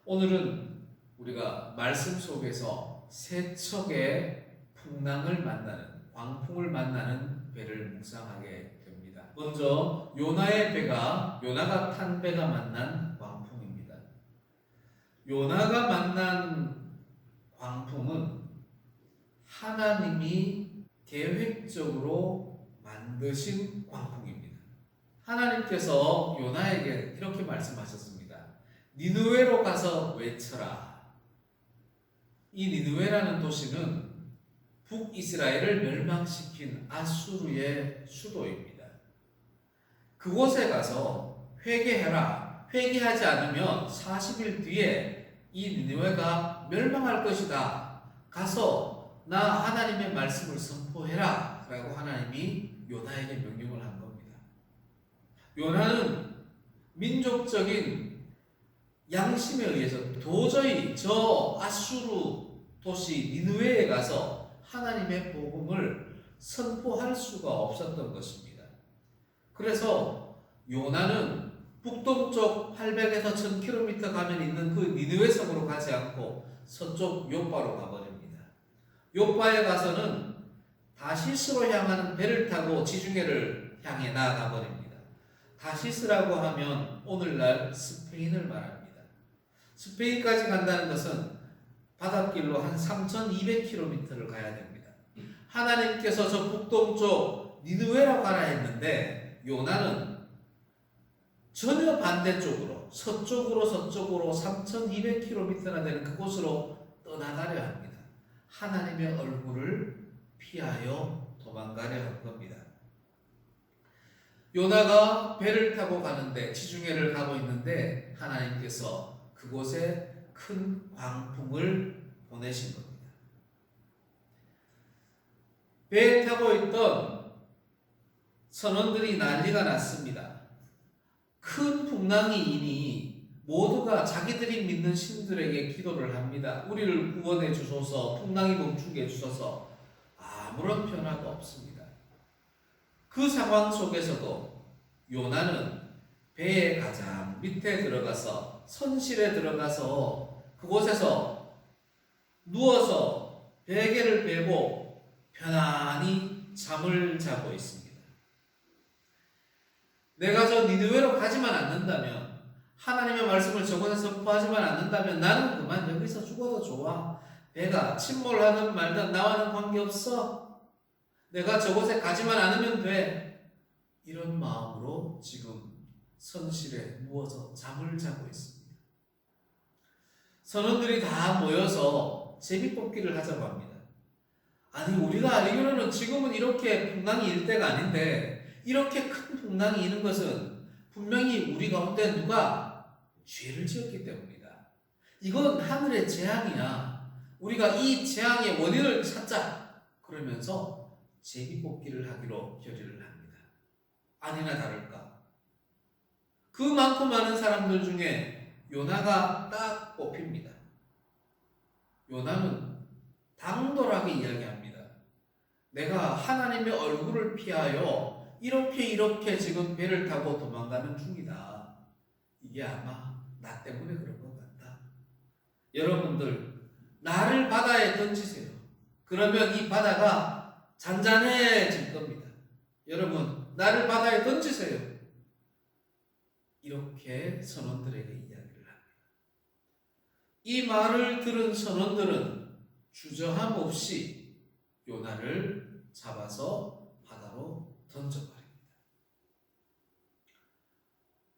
오늘은 우리가 말씀 속에서 세척의 풍랑을 만나는, 광풍을 만나는 배를 묵상하게 됩니다. 먼저 요나가 탄 배가 만난 광풍입니다. 요나가 만난 광풍은 하나님이 계획적으로 만드신 광풍입니다. 하나님께서 요나에게 이렇게 말씀하셨습니다. 니느웨로 가서 외쳐라. 이 니느웨라는 도시는 북이스라엘을 멸망시킨 아수르의 수도입니다. 그곳에 가서 회개해라. 회개하지 않으면 40일 뒤에 이 니느웨가 멸망할 것이다. 가서 나 하나님의 말씀을 선포해라. 라고 하나님이 요나에게 명령을 한 겁니다. 요나는 민족적인 양심에 의해서 도저히 저 아수르 도시 니느웨에 가서 하나님의 복음을 선포할 수가 없었던 것입니다. 그래서 요나는 북동쪽 800에서 1000km 가면 있는 그 니느웨 섬으로 가지 않고 서쪽 요바로 가버립니다. 요바에 가서는 다시스로 향하는 배를 타고 지중해를 향해 나아가 버립니다. 다시스라고 하면 오늘날 스페인을 말합니다. 스페인까지 간다는 것은 바닷길로 한 3200km를 가야 됩니다. 하나님께서 저 북동쪽 니느웨로 가라 했는데 요나는 전혀 반대쪽으로 서쪽으로 3200km나 되는 그곳으로 떠나가려 합니다. 하나님의 얼굴을 피하여 도망가려 한 겁니다. 요나가 배를 타고 가는데 지중해를 가고 있는데 하나님께서 그곳에 큰 광풍을 보내신 겁니다. 배에 타고 있던 선원들이 난리가 났습니다. 큰 풍랑이 이니 모두가 자기들이 믿는 신들에게 기도를 합니다. 우리를 구원해 주소서, 풍랑이 멈추게 해 주소서. 아무런 변화가 없습니다. 그 상황 속에서도 요나는 배의 가장 밑에 들어가서 선실에 들어가서 그곳에서 누워서 베개를 베고 편안히 잠을 자고 있습니다. 내가 저 니느웨로 가지만 않는다면, 하나님의 말씀을 저곳에 선포하지만 않는다면 나는 그만 여기서 죽어도 좋아. 배가 침몰하든 말든 나와는 관계없어. 내가 저곳에 가지만 않으면 돼. 이런 마음으로 지금 선실에 누워서 잠을 자고 있습니다. 선원들이 다 모여서 제비뽑기를 하자고 합니다. 아니, 우리가 알기로는 지금은 이렇게 풍랑이 일 때가 아닌데 이렇게 큰 풍랑이 이는 것은 분명히 우리 가운데 누가 죄를 지었기 때문이다. 이건 하늘의 재앙이야. 우리가 이 재앙의 원인을 찾자. 그러면서 제비뽑기를 하기로 결의를 합니다. 아니나 다를까, 그 많고 많은 사람들 중에 요나가 딱 뽑힙니다. 요나는 당돌하게 이야기합니다. 내가 하나님의 얼굴을 피하여 이렇게 지금 배를 타고 도망가는 중이다. 이게 아마 나 때문에 그런 것 같다. 여러분들, 나를 바다에 던지세요. 그러면 이 바다가 잔잔해질 겁니다. 여러분, 나를 바다에 던지세요. 이렇게 선원들에게 이야기를 합니다. 이 말을 들은 선원들은 주저함 없이 요나를 잡아서 바다로 던져버립니다.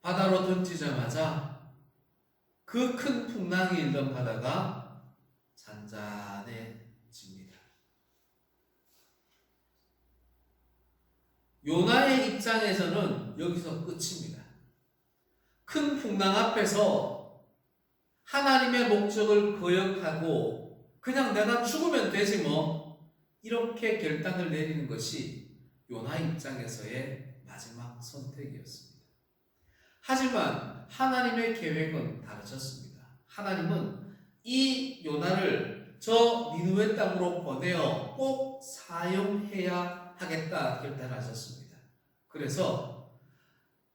바다로 던지자마자 그 큰 풍랑이 일던 바다가 잔잔해집니다. 요나의 입장에서는 여기서 끝입니다. 큰 풍랑 앞에서 하나님의 목적을 거역하고 그냥 내가 죽으면 되지 뭐, 이렇게 결단을 내리는 것이 요나 입장에서의 마지막 선택이었습니다. 하지만 하나님의 계획은 다르셨습니다. 하나님은 이 요나를 저 니느웨 땅으로 보내어 꼭 사용해야 하겠다 결단하셨습니다. 그래서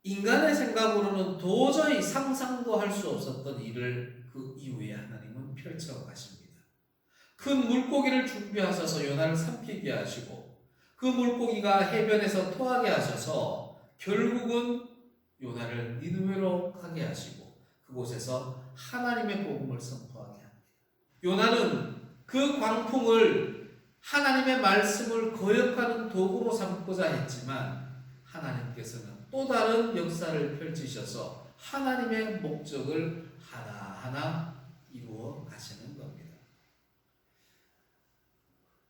인간의 생각으로는 도저히 상상도 할 수 없었던 일을 그 이후에 하나님은 펼쳐 가십니다. 큰 물고기를 준비하셔서 요나를 삼키게 하시고 그 물고기가 해변에서 토하게 하셔서 결국은 요나를 니느웨로 가게 하시고 그곳에서 하나님의 복음을 선포하게 합니다. 요나는 그 광풍을 하나님의 말씀을 거역하는 도구로 삼고자 했지만 하나님께서는 또 다른 역사를 펼치셔서 하나님의 목적을 하나하나 이루어 가시는 겁니다.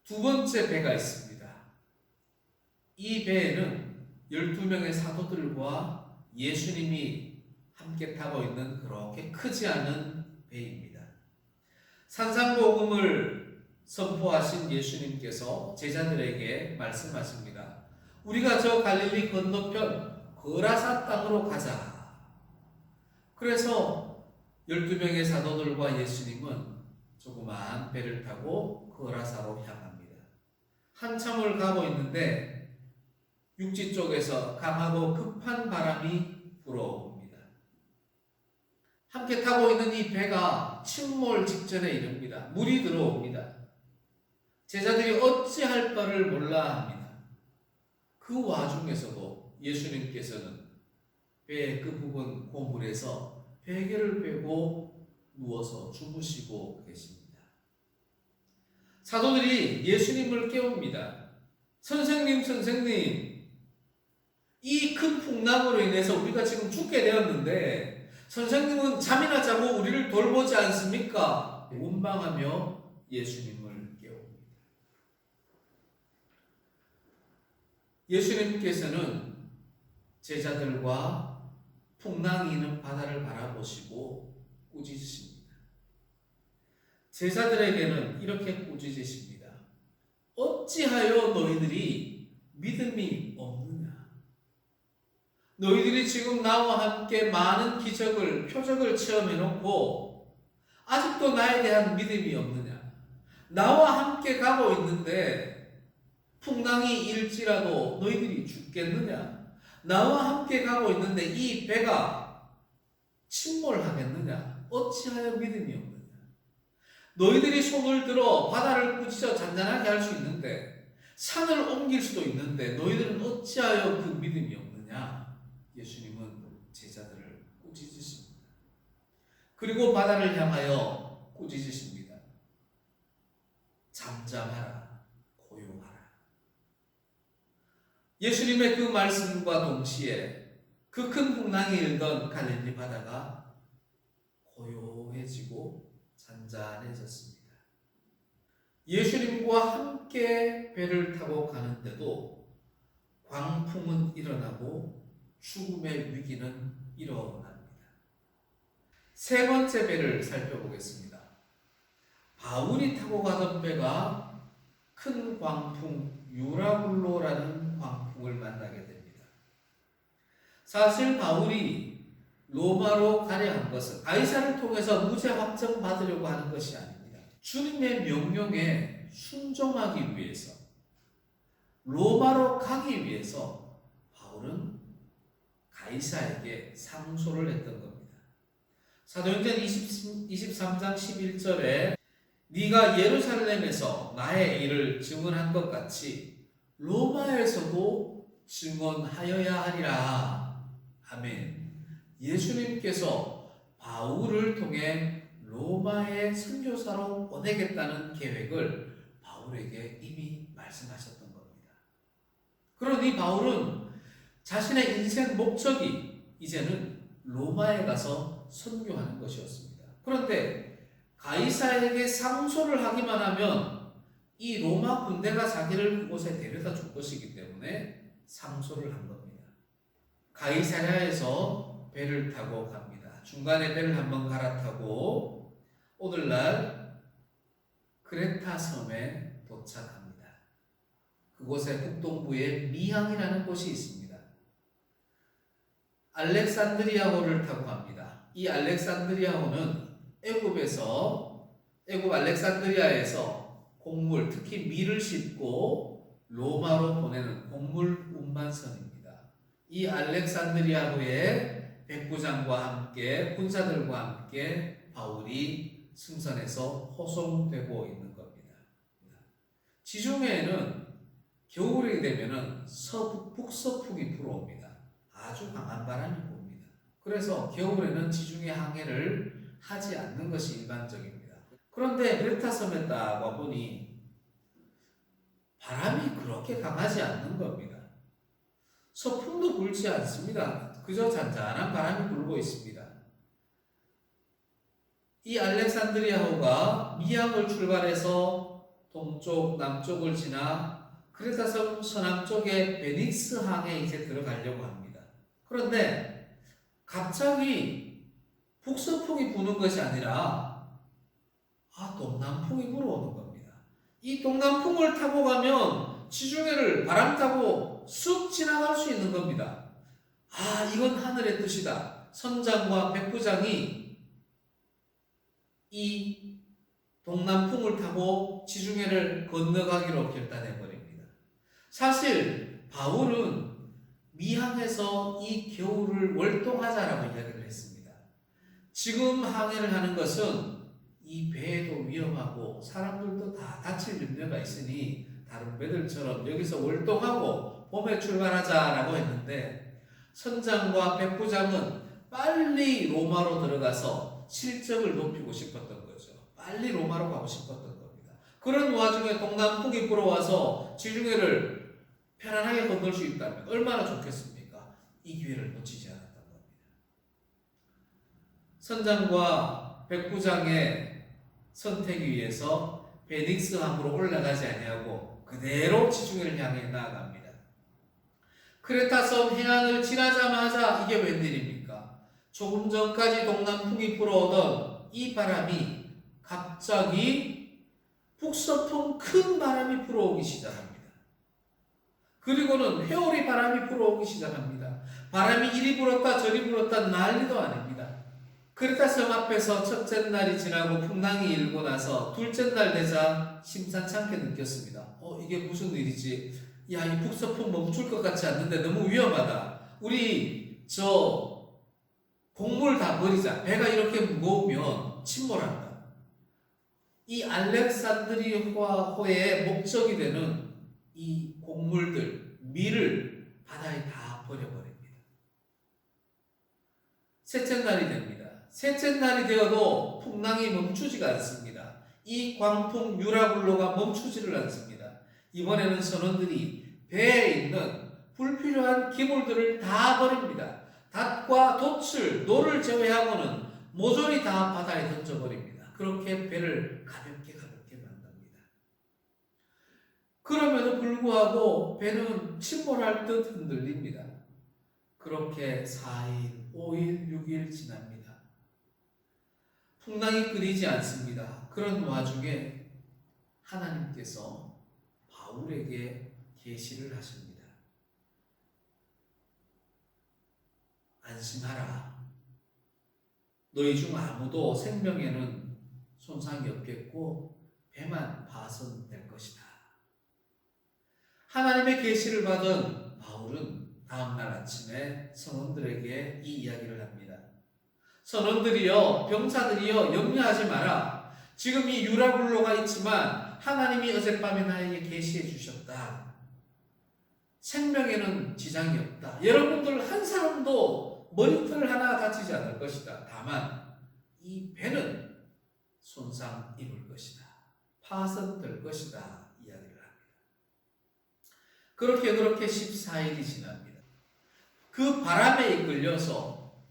두 번째 배가 있습니다. 이 배에는 12명의 사도들과 예수님이 함께 타고 있는 그렇게 크지 않은 배입니다. 산상복음을 선포하신 예수님께서 제자들에게 말씀하십니다. 우리가 저 갈릴리 건너편 거라사 땅으로 가자. 그래서 12명의 사도들과 예수님은 조그마한 배를 타고 거라사로 향합니다. 한참을 가고 있는데 육지 쪽에서 강하고 급한 바람이 불어옵니다. 함께 타고 있는 이 배가 침몰 직전에 이릅니다. 물이 들어옵니다. 제자들이 어찌할 바를 몰라 합니다. 그 와중에서도 예수님께서는 배의 끝부분 고물에서 베개를 베고 누워서 주무시고 계십니다. 사도들이 예수님을 깨웁니다. 선생님, 이 큰 풍랑으로 인해서 우리가 지금 죽게 되었는데 선생님은 잠이나 자고 우리를 돌보지 않습니까? 원망하며 예수님을 깨웁니다. 예수님께서는 제자들과 풍랑이 있는 바다를 바라보시고 꾸짖으십니다. 제자들에게는 이렇게 꾸짖으십니다. 어찌하여 너희들이 믿음이 없느냐? 너희들이 지금 나와 함께 많은 기적을, 표적을 체험해놓고 아직도 나에 대한 믿음이 없느냐? 나와 함께 가고 있는데 풍랑이 일지라도 너희들이 죽겠느냐? 나와 함께 가고 있는데 이 배가 침몰하겠느냐? 어찌하여 믿음이 없느냐? 너희들이 손을 들어 바다를 꾸짖어 잔잔하게 할 수 있는데 산을 옮길 수도 있는데 너희들은 어찌하여 그 믿음이 없느냐? 예수님은 제자들을 꾸짖으십니다. 그리고 바다를 향하여 꾸짖으십니다. 잠잠하라, 고요하라. 예수님의 그 말씀과 동시에 그 큰 풍랑이 일던 갈릴리 바다가 고요해지고 잔잔해졌습니다. 예수님과 함께 배를 타고 가는데도 광풍은 일어나고 죽음의 위기는 일어납니다. 세 번째 배를 살펴보겠습니다. 바울이 타고 가던 배가 큰 광풍 유라굴로라는 광풍을 만나게 됩니다. 사실 바울이 로마로 가려 한 것은 가이사를 통해서 무죄 확정 받으려고 하는 것이 아닙니다. 주님의 명령에 순종하기 위해서 로마로 가기 위해서 바울은 가이사에게 상소를 했던 겁니다. 사도행전 23장 11절에 네가 예루살렘에서 나의 일을 증언한 것 같이 로마에서도 증언하여야 하리라. 아멘. 예수님께서 바울을 통해 로마의 선교사로 보내겠다는 계획을 바울에게 이미 말씀하셨던 겁니다. 그러니 바울은 자신의 인생 목적이 이제는 로마에 가서 선교하는 것이었습니다. 그런데 가이사에게 상소를 하기만 하면 이 로마 군대가 자기를 그곳에 데려다 줄 것이기 때문에 상소를 한 겁니다. 가이사랴에서 배를 타고 갑니다. 중간에 배를 한번 갈아타고 오늘날 크레타 섬에 도착합니다. 그곳의 북동부에 미항이라는 곳이 있습니다. 알렉산드리아호를 타고 갑니다. 이 알렉산드리아호는 애굽 알렉산드리아에서 곡물, 특히 밀을 싣고 로마로 보내는 곡물 운반선입니다. 이 알렉산드리아호의 백부장과 함께 군사들과 함께 바울이 승선해서 호송되고 있는 겁니다. 지중해에는 겨울이 되면은 북서풍이 불어옵니다. 아주 강한 바람이 붑니다. 그래서 겨울에는 지중해 항해를 하지 않는 것이 일반적입니다. 그런데 크레타 섬에 딱 와보니 바람이 그렇게 강하지 않는 겁니다. 서풍도 불지 않습니다. 그저 잔잔한 바람이 불고 있습니다. 이 알렉산드리아호가 미항을 출발해서 동쪽, 남쪽을 지나 크레타 섬 서남쪽의 베닉스 항에 이제 들어가려고 합니다. 그런데 갑자기 북서풍이 부는 것이 아니라 동남풍이 불어오는 겁니다. 이 동남풍을 타고 가면 지중해를 바람 타고 쑥 지나갈 수 있는 겁니다. 이건 하늘의 뜻이다. 선장과 백부장이 이 동남풍을 타고 지중해를 건너가기로 결단해버립니다. 사실 바울은 미항에서 이 겨울을 월동하자라고 이야기를 했습니다. 지금 항해를 하는 것은 이 배도 위험하고 사람들도 다 다칠 염려가 있으니 다른 배들처럼 여기서 월동하고 봄에 출발하자라고 했는데 선장과 백부장은 빨리 로마로 들어가서 실적을 높이고 싶었던 거죠. 빨리 로마로 가고 싶었던 겁니다. 그런 와중에 동남풍이 불어와서 지중해를 편안하게 건널 수 있다면 얼마나 좋겠습니까? 이 기회를 놓치지 않았던 겁니다. 선장과 백부장의 선택에 의해서 베닉스 항으로 올라가지 아니하고 그대로 지중해를 향해 나아갑니다. 크레타 섬 해안을 지나자마자 이게 웬일입니까? 조금 전까지 동남풍이 불어오던 이 바람이 갑자기 북서풍 큰 바람이 불어오기 시작합니다. 그리고는 회오리 바람이 불어오기 시작합니다. 바람이 이리 불었다 저리 불었다 난리도 아닙니다. 크레타 섬 앞에서 첫째 날이 지나고 풍랑이 일고 나서 둘째 날 되자 심상찮게 느꼈습니다. 이게 무슨 일이지? 이 북서풍 멈출 것 같지 않는데 너무 위험하다. 우리 곡물 다 버리자. 배가 이렇게 무거우면 침몰한다. 이 알렉산드리아호의 목적이 되는 이 곡물들, 밀을 바다에 다 버려버립니다. 셋째 날이 됩니다. 셋째 날이 되어도 풍랑이 멈추지가 않습니다. 이 광풍 유라굴로가 멈추지를 않습니다. 이번에는 선원들이 배에 있는 불필요한 기물들을 다 버립니다. 닷과 돛을, 노를 제외하고는 모조리 다 바다에 던져버립니다. 그렇게 배를 가볍게 만듭니다. 그럼에도 불구하고 배는 침몰할 듯 흔들립니다. 그렇게 4일, 5일, 6일 지납니다. 풍랑이 끊이지 않습니다. 그런 와중에 하나님께서 바울에게 계시를 하십니다. 안심하라. 너희 중 아무도 생명에는 손상이 없겠고 배만 파손될 것이다. 하나님의 계시를 받은 바울은 다음날 아침에 선원들에게 이 이야기를 합니다. 선원들이여, 병사들이여, 염려하지 마라. 지금 이 유라굴로가 있지만 하나님이 어젯밤에 나에게 계시해 주셨다. 생명에는 지장이 없다. 여러분들 한 사람도 머리털 하나 다치지 않을 것이다. 다만 이 배는 손상 입을 것이다. 파손될 것이다. 이야기를 합니다. 그렇게 14일이 지납니다. 그 바람에 이끌려서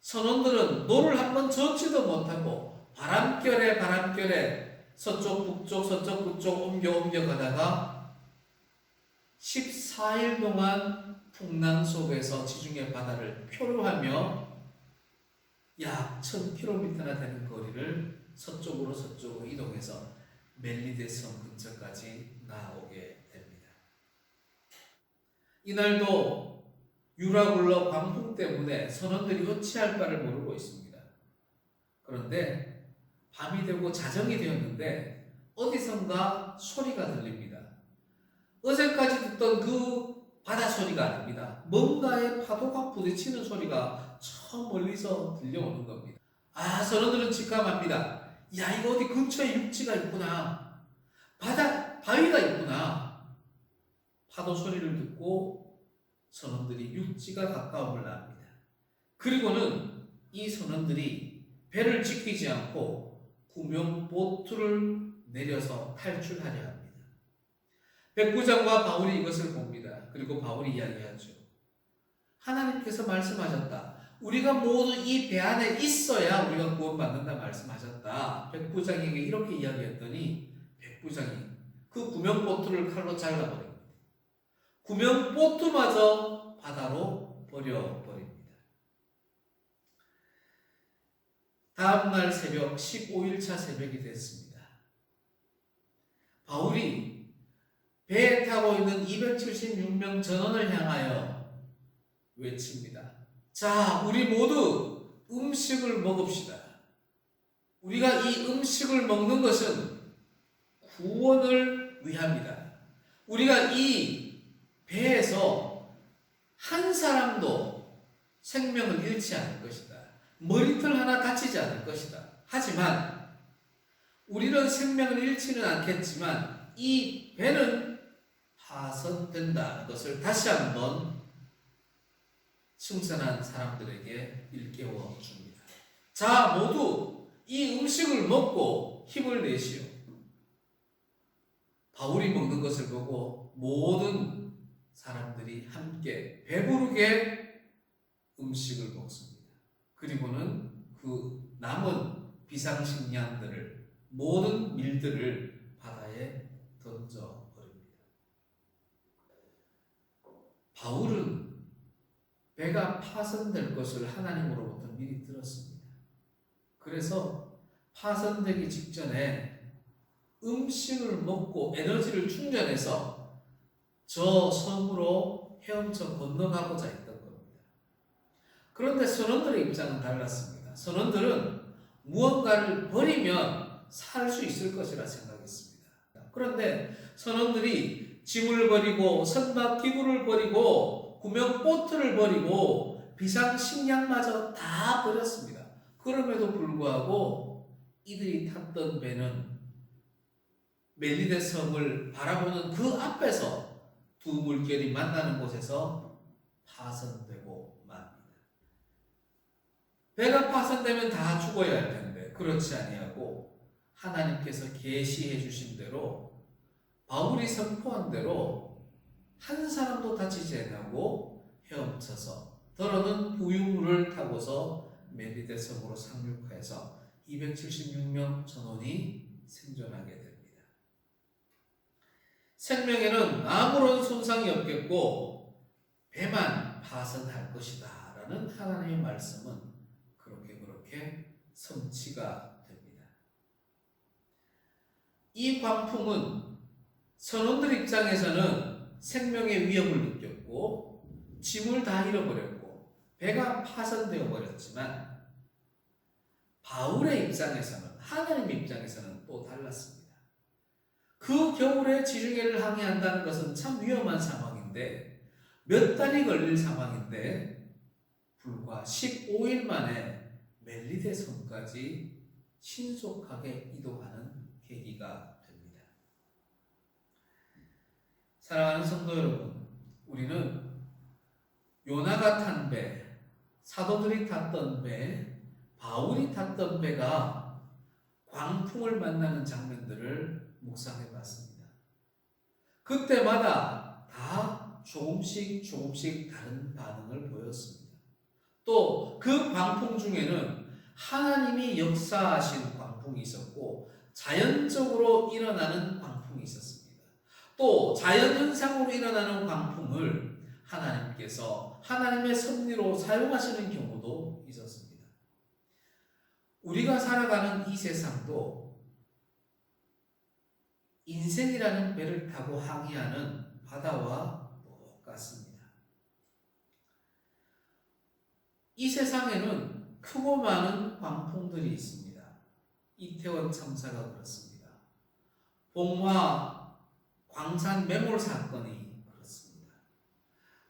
선원들은 노를 한번 젓지도 못하고 바람결에 서쪽 북쪽 옮겨 가다가 14일 동안 풍랑 속에서 지중해 바다를 표류하며 약 1000km나 되는 거리를 서쪽으로 이동해서 멜리데 섬 근처까지 나오게 됩니다. 이날도 유라굴로 광풍 때문에 선원들이 어찌할 바를 모르고 있습니다. 그런데 밤이 되고 자정이 되었는데 어디선가 소리가 들립니다. 어제까지 듣던 그 바다 소리가 아닙니다. 뭔가의 파도가 부딪히는 소리가 저 멀리서 들려오는 겁니다. 선원들은 직감합니다. 야, 이거 어디 근처에 육지가 있구나. 바위가 있구나. 파도 소리를 듣고 선원들이 육지가 가까움을 압니다. 그리고는 이 선원들이 배를 지키지 않고 구명보트를 내려서 탈출하려 합니다. 백부장과 바울이 이것을 봅니다. 그리고 바울이 이야기하죠. 하나님께서 말씀하셨다. 우리가 모두 이 배 안에 있어야 우리가 구원받는다 말씀하셨다. 백부장에게 이렇게 이야기했더니 백부장이 그 구명보트를 칼로 잘라버립니다. 구명보트마저 바다로 버려버립니다. 다음날 새벽 15일차 새벽이 됐습니다. 바울이 배에 타고 있는 276명 전원을 향하여 외칩니다. 자, 우리 모두 음식을 먹읍시다. 우리가 이 음식을 먹는 것은 구원을 위함이다. 우리가 이 배에서 한 사람도 생명을 잃지 않을 것이다. 머리털 하나 다치지 않을 것이다. 하지만 우리는 생명을 잃지는 않겠지만 이 배는 파손된다는 것을 다시 한번 승선한 사람들에게 일깨워 줍니다. 자, 모두 이 음식을 먹고 힘을 내시오. 바울이 먹는 것을 보고 모든 사람들이 함께 배부르게 음식을 먹습니다. 그리고는 그 남은 비상식량들을, 모든 밀들을 바다에 던져버립니다. 바울은 배가 파손될 것을 하나님으로부터 미리 들었습니다. 그래서 파손되기 직전에 음식을 먹고 에너지를 충전해서 저 섬으로 헤엄쳐 건너가고자 했던 겁니다. 그런데 선원들의 입장은 달랐습니다. 선원들은 무언가를 버리면 살 수 있을 것이라 생각했습니다. 그런데 선원들이 짐을 버리고 선박 기구를 버리고 구명보트를 버리고 비상식량마저 다 버렸습니다. 그럼에도 불구하고 이들이 탔던 배는 멜리데 섬을 바라보는 그 앞에서 두 물결이 만나는 곳에서 파손되고 맙니다. 배가 파손되면 다 죽어야 할 텐데 그렇지 아니하고 하나님께서 계시해 주신 대로 바울이 선포한 대로 한 사람도 다치지 않고 헤엄쳐서 더러는 부유물을 타고서 멜리데 섬으로 상륙해서 276명 전원이 생존하게 됩니다. 생명에는 아무런 손상이 없겠고 배만 파손할 것이다 라는 하나님의 말씀은 그렇게 성취가 됩니다. 이 광풍은 선원들 입장에서는 생명의 위협을 느꼈고 짐을 다 잃어버렸고 배가 파손되어 버렸지만 바울의 입장에서는, 하나님의 입장에서는 또 달랐습니다. 그 겨울에 지중해를 항해한다는 것은 참 위험한 상황인데 몇 달이 걸릴 상황인데 불과 15일 만에 멜리데 섬까지 신속하게 이동하는 계기가 됩니다. 사랑하는 성도 여러분, 우리는 요나가 탄 배, 사도들이 탔던 배, 바울이 탔던 배가 광풍을 만나는 장면들을 묵상해 봤습니다. 그때마다 다 조금씩 다른 반응을 보였습니다. 또 그 광풍 중에는 하나님이 역사하신 광풍이 있었고 자연적으로 일어나는 광풍이 있었습니다. 또 자연현상으로 일어나는 광풍을 하나님께서 하나님의 섭리로 사용하시는 경우도 있었습니다. 우리가 살아가는 이 세상도 인생이라는 배를 타고 항해하는 바다와 똑같습니다. 이 세상에는 크고 많은 광풍들이 있습니다. 이태원 참사가 그렇습니다. 봉화 광산 매몰 사건이 그렇습니다.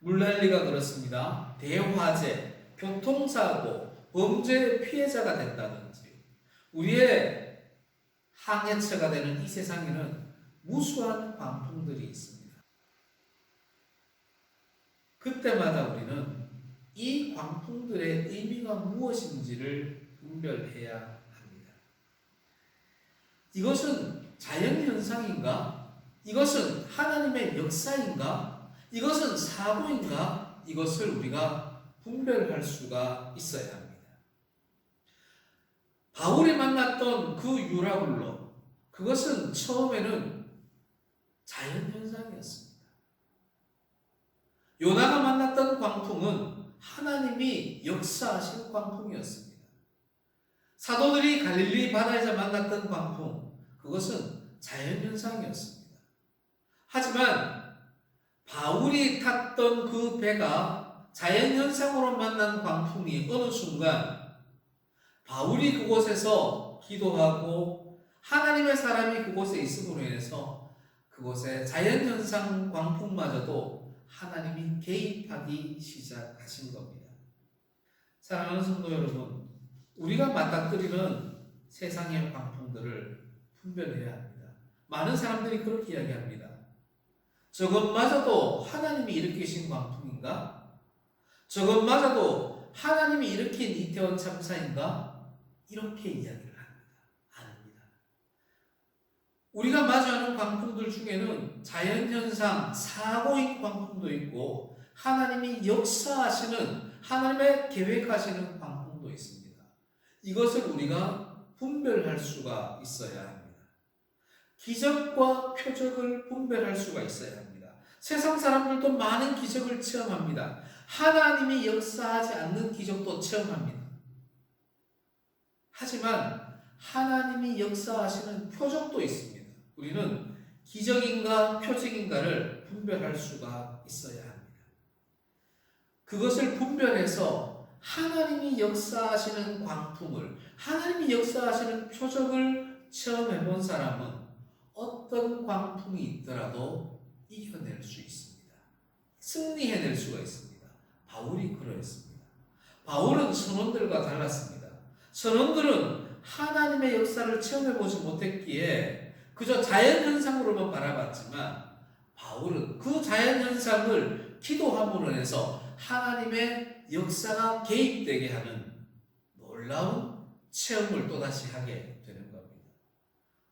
물난리가 그렇습니다. 대화재, 교통사고, 범죄 피해자가 된다든지 우리의 항해처가 되는 이 세상에는 무수한 광풍들이 있습니다. 그때마다 우리는 이 광풍들의 의미가 무엇인지를 분별해야 합니다. 이것은 자연현상인가? 이것은 하나님의 역사인가? 이것은 사고인가? 이것을 우리가 분별할 수가 있어야 합니다. 바울이 만났던 그 유라굴로, 그것은 처음에는 자연현상이었습니다. 요나가 만났던 광풍은 하나님이 역사하신 광풍이었습니다. 사도들이 갈릴리 바다에서 만났던 광풍, 그것은 자연현상이었습니다. 하지만 바울이 탔던 그 배가 자연현상으로 만난 광풍이 어느 순간 바울이 그곳에서 기도하고 하나님의 사람이 그곳에 있음으로 인해서 그곳에 자연현상 광풍마저도 하나님이 개입하기 시작하신 겁니다. 사랑하는 성도 여러분, 우리가 맞닥뜨리는 세상의 광풍들을 분별해야 합니다. 많은 사람들이 그렇게 이야기합니다. 저것마저도 하나님이 일으키신 광풍인가? 저것마저도 하나님이 일으킨 이태원 참사인가? 이렇게 이야기를 합니다. 아닙니다. 우리가 마주하는 광풍들 중에는 자연현상, 사고인 광풍도 있고 하나님이 역사하시는, 하나님의 계획하시는 광풍도 있습니다. 이것을 우리가 분별할 수가 있어야 합니다. 기적과 표적을 분별할 수가 있어야 합니다. 세상 사람들도 많은 기적을 체험합니다. 하나님이 역사하지 않는 기적도 체험합니다. 하지만 하나님이 역사하시는 표적도 있습니다. 우리는 기적인가 표적인가를 분별할 수가 있어야 합니다. 그것을 분별해서 하나님이 역사하시는 광풍을, 하나님이 역사하시는 표적을 체험해 본 사람은 어떤 광풍이 있더라도 이겨낼 수 있습니다. 승리해낼 수가 있습니다. 바울이 그러했습니다. 바울은 선원들과 달랐습니다. 선원들은 하나님의 역사를 체험해보지 못했기에 그저 자연현상으로만 바라봤지만 바울은 그 자연현상을 기도함으로 해서 하나님의 역사가 개입되게 하는 놀라운 체험을 또다시 하게 되는 겁니다.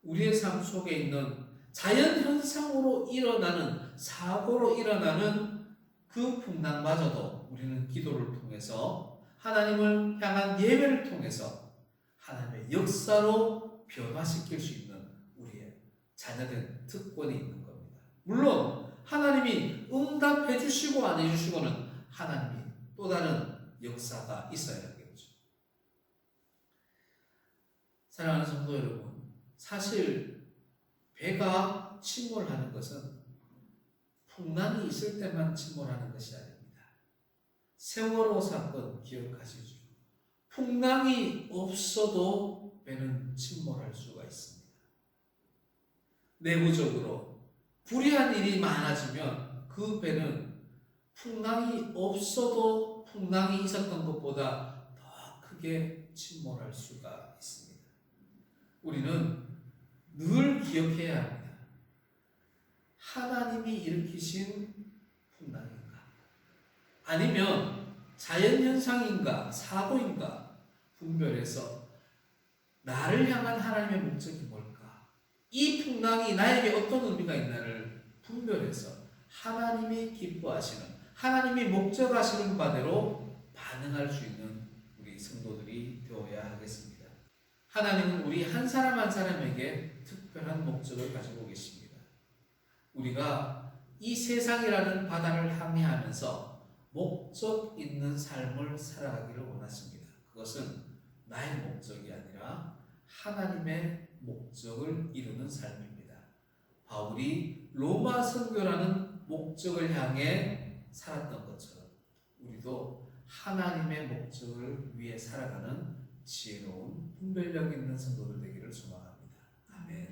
우리의 삶 속에 있는 자연현상으로 일어나는, 사고로 일어나는 그 풍랑마저도 우리는 기도를 통해서 하나님을 향한 예배를 통해서 하나님의 역사로 변화시킬 수 있는 우리의 자녀된 특권이 있는 겁니다. 물론 하나님이 응답해 주시고 안 해주시고는 하나님이 또 다른 역사가 있어야겠죠. 사랑하는 성도 여러분, 사실 배가 침몰하는 것은 풍랑이 있을 때만 침몰하는 것이 아닙니다. 세월호 사건 기억하시죠? 풍랑이 없어도 배는 침몰할 수가 있습니다. 내부적으로 불의한 일이 많아지면 그 배는 풍랑이 없어도 풍랑이 있었던 것보다 더 크게 침몰할 수가 있습니다. 우리는 늘 기억해야 합니다. 하나님이 일으키신 풍랑인가? 아니면 자연현상인가? 사고인가? 분별해서 나를 향한 하나님의 목적이 뭘까? 이 풍랑이 나에게 어떤 의미가 있나를 분별해서 하나님이 기뻐하시는, 하나님이 목적하시는 바대로 반응할 수 있는 우리 성도들이 되어야 하겠습니다. 하나님은 우리 한 사람 한 사람에게 특별한 목적을 가지고 계십니다. 우리가 이 세상이라는 바다를 항해하면서 목적 있는 삶을 살아가기를 원하십니다. 그것은 나의 목적이 아니라 하나님의 목적을 이루는 삶입니다. 바울이 로마 선교라는 목적을 향해 살았던 것처럼 우리도 하나님의 목적을 위해 살아가는 지혜로운 분별력 있는 성도들 되기를 소망합니다.